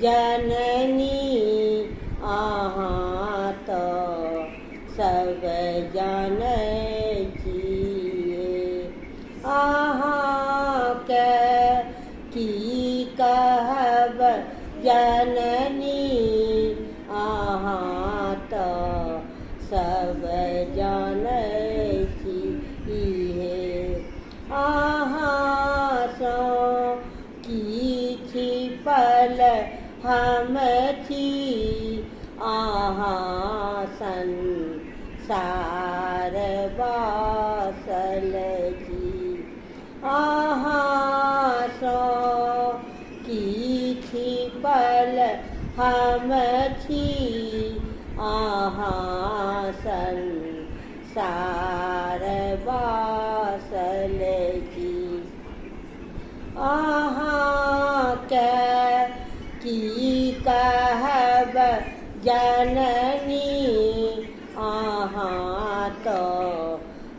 जननी अहाँ तो सब जानै छियै। अहाँ के की कहब जननी अहाँ तो सब जानै छियै। अहाँ सँ की छिपल हम छी अहाँ संसार बासल छी। अहाँ सँ की छिपल हम छी अहाँ संसार बासल छी। अहाँ के की कहब जननी अहाँ तो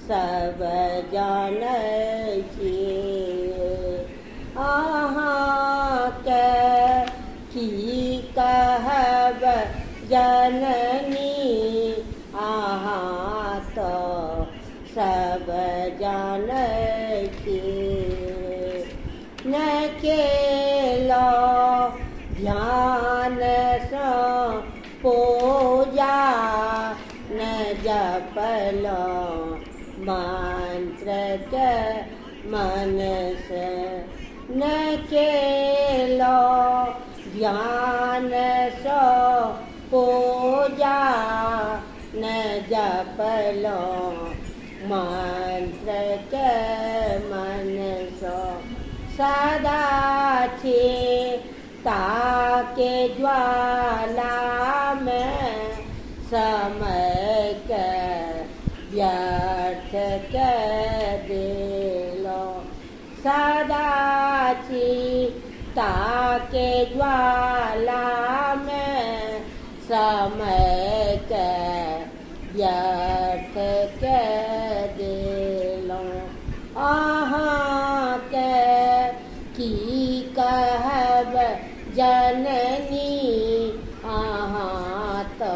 सब जानै छियै। अहाँ के की कहब जननी अहाँ तो सब जानै छियै। न केलो ध्यान सँ पूजा न जपलो मंत्र के मन से। न केलो ध्यान सँ पूजा न जपलो मंत्र के मन सँ। सदा ताके ज्वाला में समय के व्यर्थ के देलो। सदा ताके ज्वाला में समय के व्यर्थ के देलो। अहाँ के की कहब जननी अहाँ तो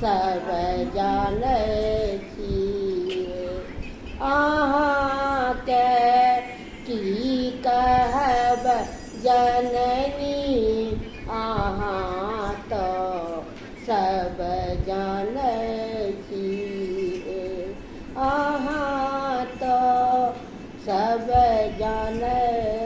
सब जानै छियै। अहाँ के की कहब जननी अहाँ तो सब जानै छियै। अहाँ तो सब जानै